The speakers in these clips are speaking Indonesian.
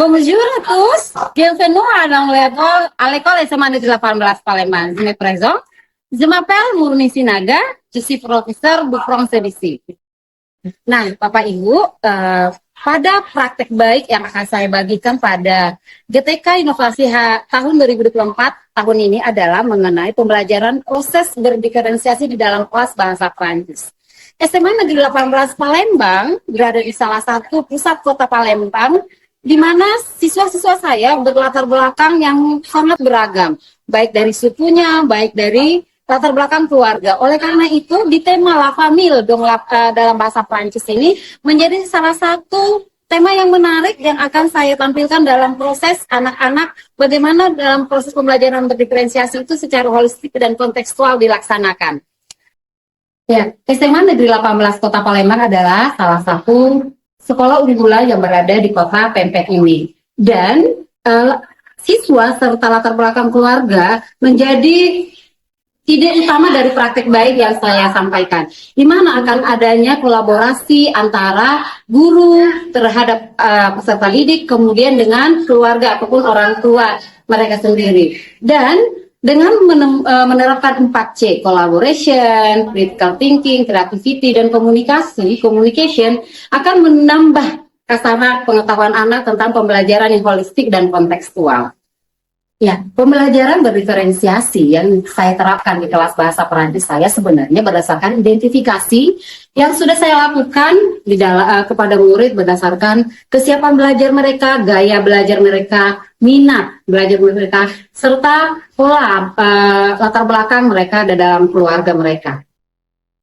Bonjour à tous, bienvenue à l'école SMA Negeri 18 Palembang. Je me présente, je m'appelle Murni Sinaga, je suis professeur de français d'ici. Nah, Bapak Ibu, pada praktek baik yang akan saya bagikan pada GTK Inovasi tahun 2024 tahun ini adalah mengenai pembelajaran proses berdiferensiasi di dalam kelas bahasa Prancis. SMA Negeri 18 Palembang berada di salah satu pusat kota Palembang, di mana siswa-siswa saya berlatar belakang yang sangat beragam, baik dari sukunya, baik dari latar belakang keluarga. Oleh karena itu, di tema La Famille dalam bahasa Prancis ini menjadi salah satu tema yang menarik yang akan saya tampilkan dalam proses anak-anak, bagaimana dalam proses pembelajaran berdiferensiasi itu secara holistik dan kontekstual dilaksanakan. Ya, SMA Negeri 18 Kota Palembang adalah salah satu sekolah unggulan yang berada di kota Pempek ini. Dan siswa serta latar belakang keluarga menjadi ide utama dari praktek baik yang saya sampaikan, di mana akan adanya kolaborasi antara guru terhadap peserta didik, kemudian dengan keluarga ataupun orang tua mereka sendiri. Dan dengan menerapkan 4C, collaboration, critical thinking, creativity, dan communication akan menambah kasana pengetahuan anak tentang pembelajaran yang holistik dan kontekstual. Ya, pembelajaran berdiferensiasi yang saya terapkan di kelas bahasa Perancis saya sebenarnya berdasarkan identifikasi yang sudah saya lakukan kepada murid berdasarkan kesiapan belajar mereka, gaya belajar mereka, minat belajar mereka, serta pola latar belakang mereka dalam keluarga mereka.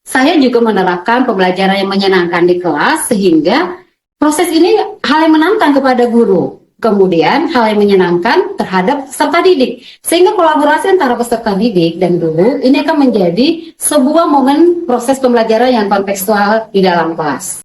Saya juga menerapkan pembelajaran yang menyenangkan di kelas sehingga proses ini hal yang menantang kepada guru. Kemudian hal yang menyenangkan terhadap peserta didik. Sehingga kolaborasi antara peserta didik dan guru ini akan menjadi sebuah momen proses pembelajaran yang kontekstual di dalam kelas.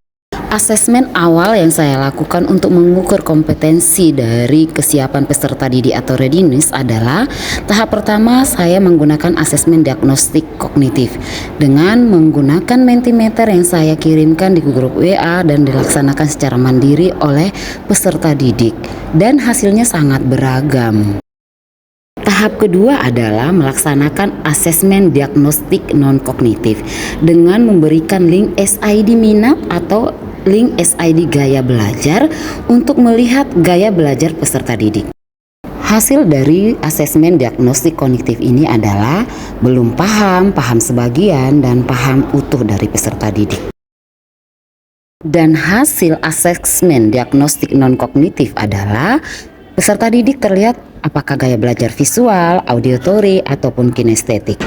Asesmen awal yang saya lakukan untuk mengukur kompetensi dari kesiapan peserta didik atau readiness adalah tahap pertama saya menggunakan asesmen diagnostik kognitif dengan menggunakan Mentimeter yang saya kirimkan di grup WA dan dilaksanakan secara mandiri oleh peserta didik dan hasilnya sangat beragam. Tahap kedua adalah melaksanakan asesmen diagnostik non-kognitif dengan memberikan link SID minat atau link SID gaya belajar untuk melihat gaya belajar peserta didik. Hasil dari asesmen diagnostik kognitif ini adalah belum paham, paham sebagian, dan paham utuh dari peserta didik. Dan hasil asesmen diagnostik non-kognitif adalah peserta didik terlihat apakah gaya belajar visual, auditory, ataupun kinestetik.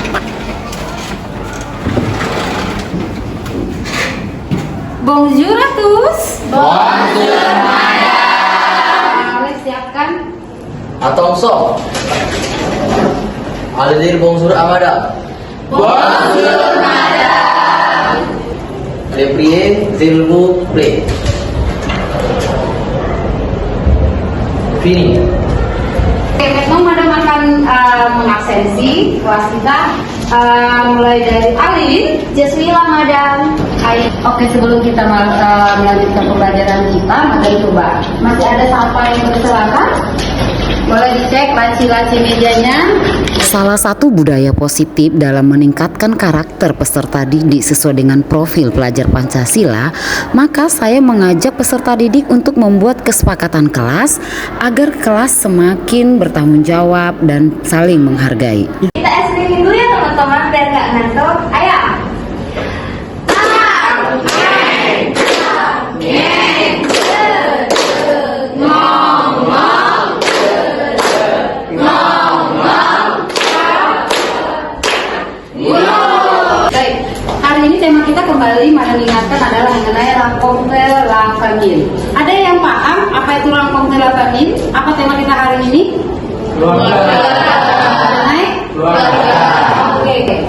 Bonjour à tous. Bonjour, Boleh siapkan. Attention. Allez dire bonjour à madame. Bonjour, madame. Allez prier, s'il vous plaît. Fini. Oke, memang madam akan mengabsensi kelas kita mulai dari Alin, Jasmila, madam. Oke, sebelum kita melanjutkan pembelajaran kita, madam coba masih ada siapa yang bersilakan? Boleh dicek laci-laci mejanya. Salah satu budaya positif dalam meningkatkan karakter peserta didik sesuai dengan profil pelajar Pancasila, maka saya mengajak peserta didik untuk membuat kesepakatan kelas agar kelas semakin bertanggung jawab dan saling menghargai. Kita escribing dulu ya teman-teman biar nggak ngantuk. Ayo. Tema kita kembali mengingatkan adalah mengenai rencontre la famille. Ada yang paham apa itu rencontre la famille? Apa tema kita hari ini? Mengenai keluarga. Oke.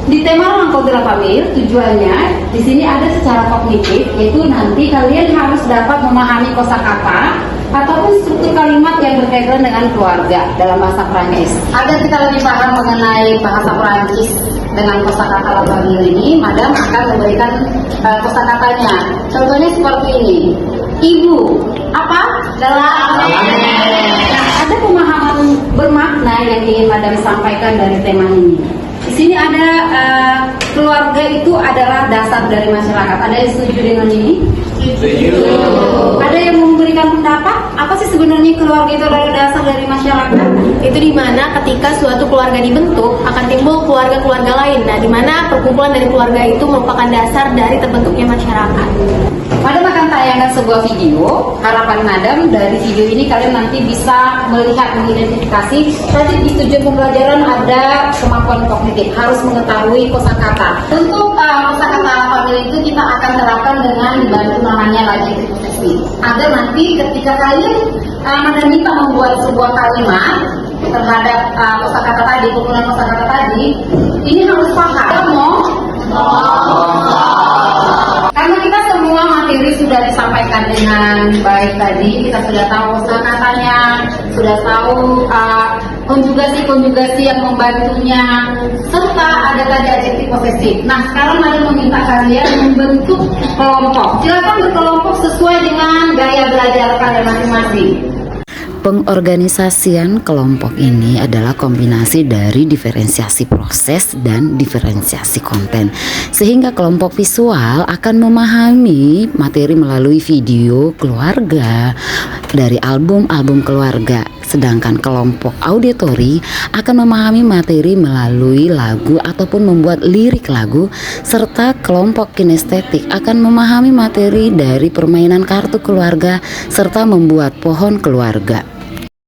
Di tema rencontre la famille tujuannya di sini ada secara kognitif, yaitu nanti kalian harus dapat memahami kosakata ataupun struktur kalimat yang berkaitan dengan keluarga dalam bahasa Prancis. Agar kita lebih paham mengenai bahasa Prancis dengan kosakata la famille ini, madam akan memberikan kosakatanya. Contohnya seperti ini. Ibu, apa? Nah, ada pemahaman bermakna yang ingin Madam sampaikan dari tema ini. Di sini ada keluarga itu adalah dasar dari masyarakat. Ada yang setuju dengan ini? Setuju. Ada yang memberikan pendapat? Apa sih sebenarnya keluarga itu adalah dasar dari masyarakat? Itu dimana ketika suatu keluarga dibentuk akan timbul keluarga-keluarga lain. Nah, dimana perkumpulan dari keluarga itu merupakan dasar dari terbentuknya masyarakat. Madam akan tayangkan sebuah video. Harapan Madam dari video ini kalian nanti bisa melihat, mengidentifikasi. Tadi di tujuan pembelajaran ada kemampuan kognitif, harus mengetahui kosakata. Untuk kosakata famili itu kita akan terapkan dengan dibantu namanya logic posisi. Agar nanti ketika kalian Madam minta membuat sebuah kalimat terhadap kosakata tadi, penggunaan kosakata tadi, ini harus paham. Karena kita semua materi sudah disampaikan dengan baik tadi, kita sudah tahu kosakatanya, sudah tahu konjugasi yang membantunya, serta ada tadi adjektif posesif. Nah, sekarang ada meminta kalian membentuk kelompok. Silakan berkelompok sesuai dengan gaya belajar kalian masing-masing. Pengorganisasian kelompok ini adalah kombinasi dari diferensiasi proses dan diferensiasi konten, sehingga kelompok visual akan memahami materi melalui video keluarga dari album-album keluarga, sedangkan kelompok auditori akan memahami materi melalui lagu ataupun membuat lirik lagu, serta kelompok kinestetik akan memahami materi dari permainan kartu keluarga serta membuat pohon keluarga.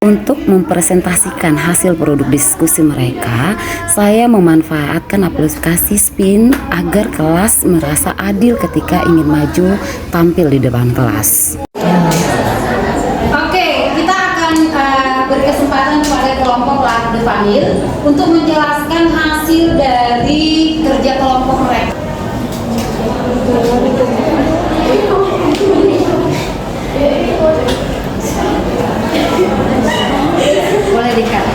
Untuk mempresentasikan hasil produk diskusi mereka, saya memanfaatkan aplikasi Spin agar kelas merasa adil ketika ingin maju tampil di depan kelas. Oke, kita akan beri kesempatan kepada kelompok Larde Famil untuk menjelaskan hasil dari kerja kelompok mereka. Boleh dikat.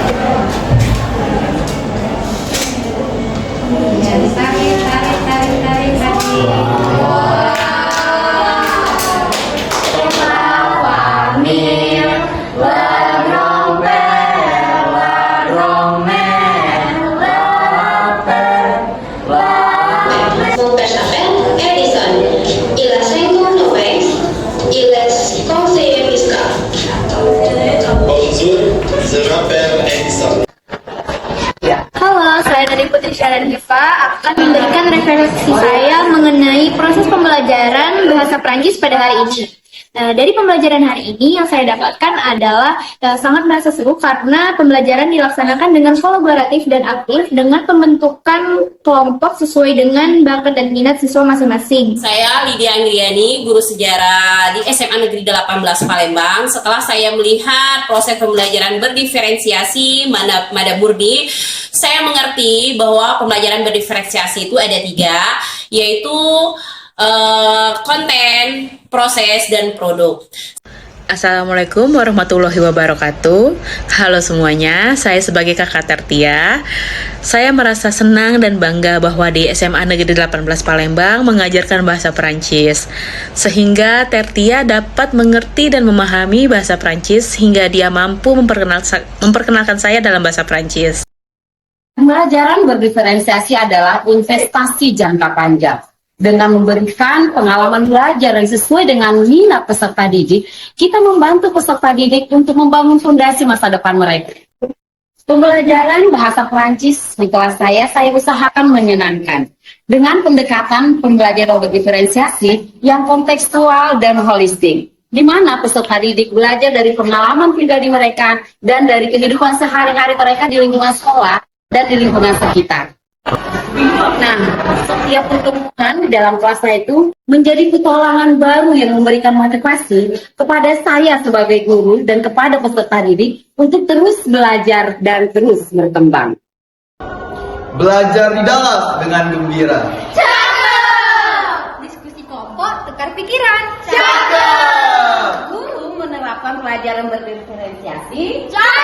Ya, tarik. Verstappen, Edison, il a 59 il est conseiller fiscal. Bonjour, je m'appelle Edison. Halo, saya dari Putri Syahdan Hifa akan memberikan referensi saya mengenai proses pembelajaran bahasa Prancis pada hari ini. Nah, dari pembelajaran hari ini yang saya dapatkan adalah sangat merasa seru karena pembelajaran dilaksanakan dengan kolaboratif dan aktif dengan pembentukan kelompok sesuai dengan bakat dan minat siswa masing-masing. Saya Lydia Anggriani, guru sejarah di SMA Negeri 18 Palembang. Setelah saya melihat proses pembelajaran berdiferensiasi Madam Murni, saya mengerti bahwa pembelajaran berdiferensiasi itu ada 3, yaitu konten, proses, dan produk. Assalamualaikum warahmatullahi wabarakatuh. Halo semuanya, saya sebagai kakak Tertia. Saya merasa senang dan bangga bahwa di SMA Negeri 18 Palembang mengajarkan bahasa Perancis, sehingga Tertia dapat mengerti dan memahami bahasa Perancis hingga dia mampu memperkenalkan saya dalam bahasa Perancis. Pembelajaran berdiferensiasi adalah investasi jangka panjang. Dengan memberikan pengalaman belajar yang sesuai dengan minat peserta didik, kita membantu peserta didik untuk membangun fondasi masa depan mereka. Pembelajaran bahasa Perancis di kelas saya usahakan menyenangkan. Dengan pendekatan pembelajaran berdiferensiasi yang kontekstual dan holistik, di mana peserta didik belajar dari pengalaman pribadi mereka dan dari kehidupan sehari-hari mereka di lingkungan sekolah dan di lingkungan sekitar. Nah, setiap pertemuan dalam kelas saya itu menjadi petualangan baru yang memberikan motivasi kepada saya sebagai guru dan kepada peserta didik untuk terus belajar dan terus berkembang. Belajar di dalam dengan gembira. Cakep! Diskusi kelompok tukar pikiran. Cakep! Guru menerapkan pelajaran berdiferensiasi. Cakep!